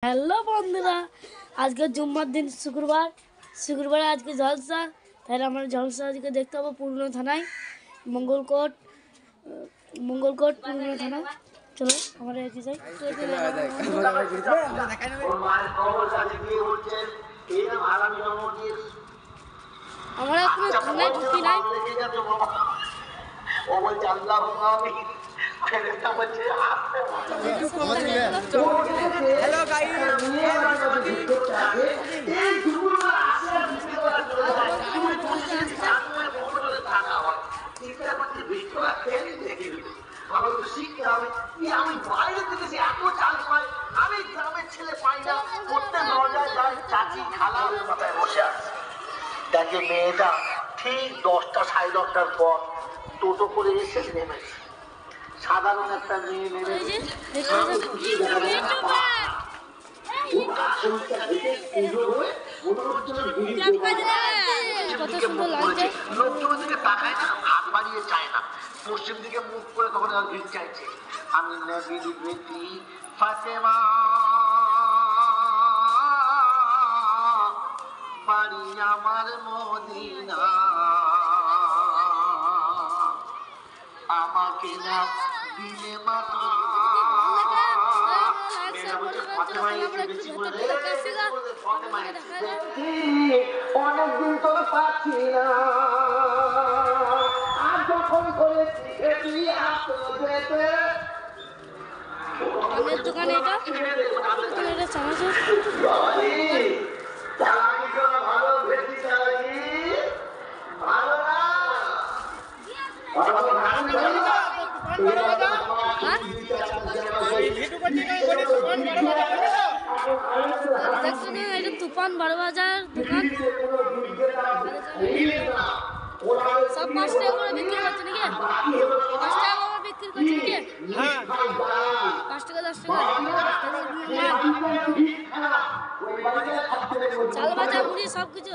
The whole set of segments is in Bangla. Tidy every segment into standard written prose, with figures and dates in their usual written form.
হ্যালো বন্ধুরা, আজকে জুম্মার দিন শুক্রবার আজকে জলসা। তাহলে আমরা জলসা আজকে দেখতে পাবো পুরনো থানায়, মঙ্গলকোট পুরনো থানা। চলো আমরা একই যাই। আমরা এখনো থানায় ঢুকি নাই। हेलो गाइस দেখে মেয়েটা ঠিক 10টা সাড়ে 10টার পর টোটো করে এসে নেমেছে। সাধারণ একটা মেয়ে নেমে লোকজনের দিকে তাকায় না, হাত বাড়িয়ে চায় না, পশ্চিম দিকে মুখ করে তখন ভিড় চাইছে। আমি নবীর বেটি ফাতেমা, বাড়ি আমার মদিনা, আমাকে না দিলে মাতা। অনেকদিন তোর পাচ্ছি না, আর যখন করেছি দোকানে এটা চানাচুর ভালো ভেজি চালাকি ভালো না। এটা তুফান বড় বাজার দোকান। সব 5 টাকা করে বিক্রি করছে নাকি? 5 টাকা করে বিক্রি করছে নাকি? 5 টাকা 10 টাকা চাল ভাজা মুড়ি সব কিছু।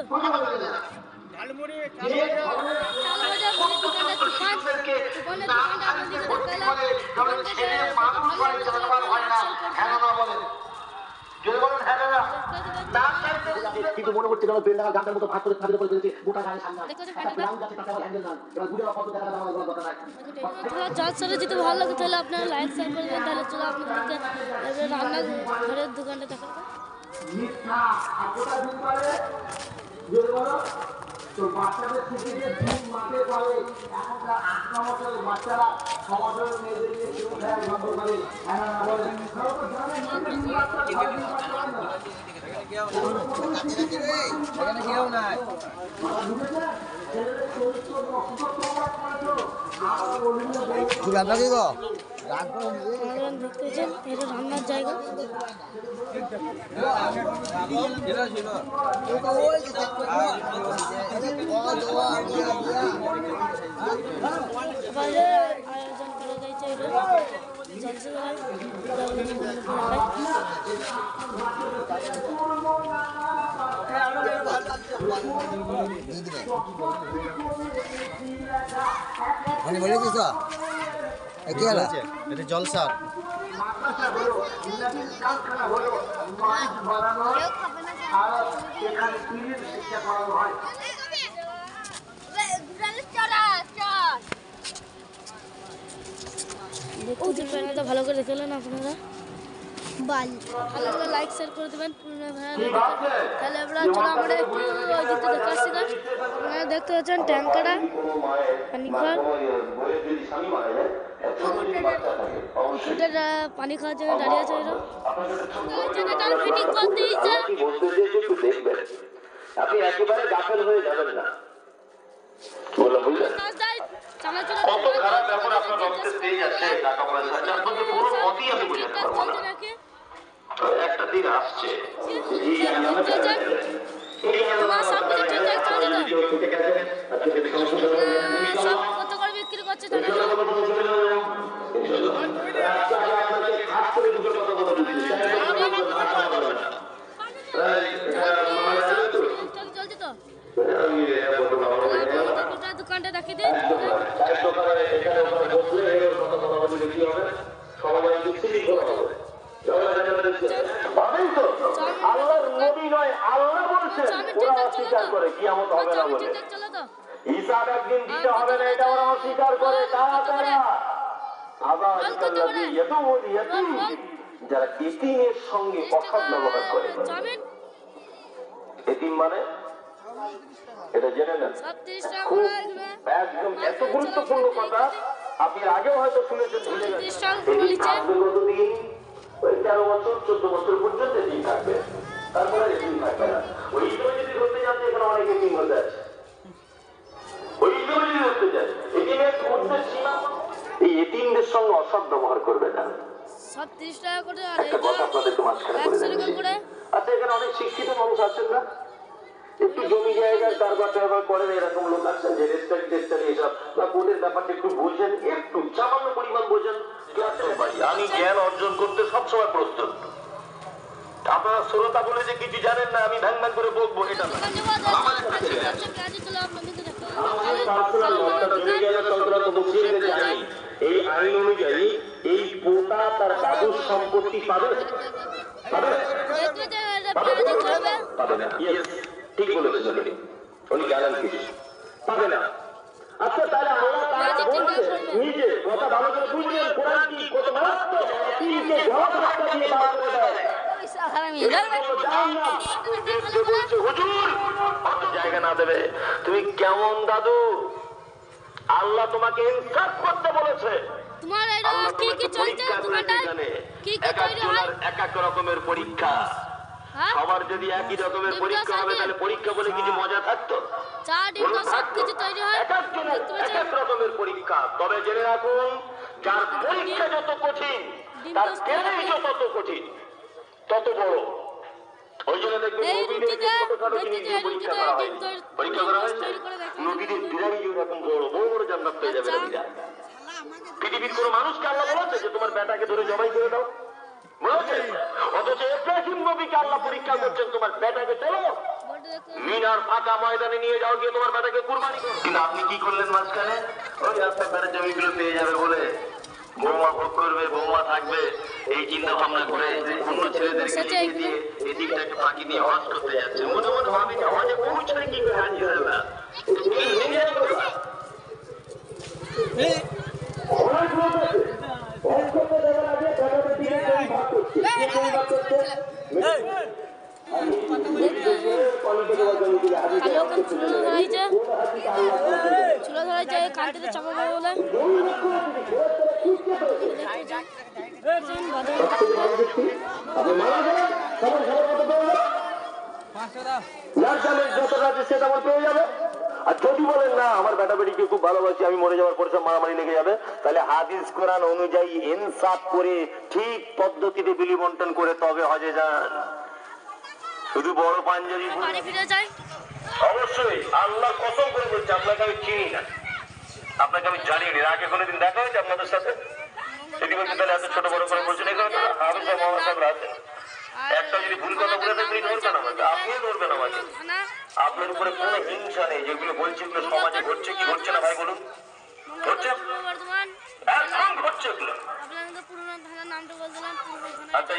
চাল ভাজা মুড়ি দোকানের দোকানটা আপনাদেরকে কিন্তু মনে করছে যেন বেলডাঙ্গা গানটার মতো ভাগ করে স্থাপিত করে ফেলেছে গোটা গায়ে সামনে জলসাটা যদি ভালো লাগে তাহলে আপনারা লাইক শেয়ার করবেন। তাহলে চলো আপনাদেরকে রান্না ঘরের দোকানটা দেখা বাচ্চাদের ছুটি দিয়ে 2 মাসে পরে এখনকার 8 বছরের বাচ্চারা সমাজের মেয়েদেরকে কেউ খেয়াল বন্ধ করে কেউ নাই দেখতে পাচ্ছেন এটা রান্নার জায়গা। আয়োজন করা যাইছে এটা জলসা ভালো করে দেখলেন আপনারা। ভালো করে লাইক শেয়ার করে দেবেন। তাহলে আমরা চলো আমরা একটু ওই দিকটা দেখে আসছি। আপনারা দেখতে পাচ্ছেন ট্যাঙ্কারা পানি খাওয়ার জন্য দাঁড়িয়ে আছে। ফিটিং করতে আপনি একেবারে গাফেল হয়ে যাবেন না। একটা দিন আসছে সব কত করে বিক্রি করছে চলছে তো দোকানটা দেখিয়ে দিন। ভালোই তো আল্লাহ বলছেন ওরা অস্বীকার করে কিয়ামত হবে না বলে। চলো তো হিসাব একদিন দিতে হবে না এটা ওরা অস্বীকার করে। কারা তারা? যারা এতিমের সঙ্গে অসৎ ব্যবহার করে। চাউমিন এতিম মানে এটা জেনে নেন, সব 30 টাকা খুব করে এগুলো একদম এত গুরুত্বপূর্ণ কথা। আপনি আগেও হয়তো শুনেছেন, ভুলে গেছেন। 30 টাকা করে নিচে আপনি কতদিন ওই 13 বছর 14 বছর পর্যন্ত এতিম থাকবে, তারপরে এতিম থাকবে না। ওই হিসেবে যদি ধরতে যান এখানে অনেক এতিম হতে আছে। ওই হিসেবে যদি ধরতে যান এতিমের মধ্যে সীমা, এই এতিমদের সঙ্গে অসৎ ব্যবহার করবে না। সব 30 টাকা করে আর একটা কথা আপনাদেরকে মাঝখানে বলে 100 টাকা দিচ্ছি। করে আচ্ছা, এখানে অনেক শিক্ষিত মানুষ আছেন না, একটু জমি জায়গার কারবার টারবার করেন, এরকম লোক আছেন যে রেস্টারি টেস্টারি এসব বা কোর্টের ব্যাপারটা একটু বোঝেন, একটু সামান্য পরিমাণ বোঝেন। আমি জ্ঞান অর্জন করতে সবসময় প্রস্তুত। আপনারা শ্রোতা বলে যে কিছু জানেন না আমি ভ্যান ভ্যান করে বকবো এটা না। এই আইন অনুযায়ী এই পোতা তার দাদুর সম্পত্তি পাবে পাবে না। ঠিক বলেছেন উনি জানেন কিছু পাবে না। আচ্ছা, তাহলে আল্লাহ তাআলা বলছে নিজে কথা ভালো করে বুঝলেন, কোরআন কি কত মারাত্মক, তিনকে জবাব রাস্তা দিয়ে বার করে দেয়। জায়গা না দেবে। তুমি কেমন দাদু? আল্লাহ তোমাকে ইনসাফ করতে বলেছে। তোমার এটা কি কি চলছে তোমারটা কি কি তৈরি হয় এক এক রকমের পরীক্ষা। সবার যদি একই রকমের পরীক্ষা হবে তাহলে পরীক্ষা বলে কিছু মজা থাকতো? চা ডিম সব কিছু তৈরি হয় এক একজনের এক এক রকমের পরীক্ষা। তবে জেনে রাখুন, যার পরীক্ষা যত কঠিন তার চ্যালেঞ্জ যত কঠিন তত বড়। ওই জন্য দেখবেন নবীদের ছোটখাটো জিনিস দিয়ে পরীক্ষা করা হয়। পরীক্ষা করা হয়েছে নবীদের বিরাগী যেরকম বড় বড় বড় জান্নাত পেয়ে যাবে নবীরা। পৃথিবীর কোন মানুষকে আল্লাহ বলেছে যে তোমার বেটাকে ধরে জবাই করে দাও? বলেছে? অথচ ইব্রাহিম নবীকে আল্লাহ পরীক্ষা করছেন, তোমার বেটাকে চলো মিনার ফাঁকা ময়দানে নিয়ে যাও, গিয়ে তোমার বেটাকে কুরবানি করো। কিন্তু আপনি কি করলেন মাঝখানে? ওই রাস্তার বেটার জমিগুলো পেয়ে যাবে বলে বৌমা ভোগ করবে, বৌমা থাকবে, এই চিন্তা ভাবনা করে অন্য ছেলেদেরকে লিখে দিয়ে এই দিকটাকে ফাঁকি দিয়ে হজ করতে যাচ্ছে। মনে মনে ভাবে যে হজে পৌঁছায় কি করে হাজির হবে না। চুলো ধরাইছে কান্তিতে চাপা পড়ে বলে আর যদি বলেন না আমার বেটা বেটিকে খুব ভালোবাসি, আমি মরে যাওয়ার পর সব মারামারি লেগে যাবে, তাহলে হাদিস কোরআন অনুযায়ী ইনসাফ করে ঠিক পদ্ধতিতে বিলি বন্টন করে তবে হজে যান। শুধু বড় পাঞ্জাবি বাড়ি ফিরে যায়। অবশ্যই আল্লাহ কসম করে বলছে, আপনাকে আমি চিনি না, আপনাকে আমি জানি না, আগে কোনোদিন দেখা হয়েছে আপনাদের সাথে? সেটি বলছে তাহলে এত ছোট বড় করে বলছেন এগুলো হাফেজ মোহাম্মদ সাহেবরা আছেন। একটা যদি ভুল কথা বলে থাকলে ধরবেন আমাকে, আপনিও ধরবেন আমাকে। আপনার উপরে কোনো হিংসা নেই, যেগুলো বলছে এগুলো সমাজে ঘটছে কি ঘটছে না ভাই বলুন? ঘটছে, বর্ধমান একদম ঘটছে এগুলো। আপনাদের পুরনো থানার নামটা বলছিলাম। আচ্ছা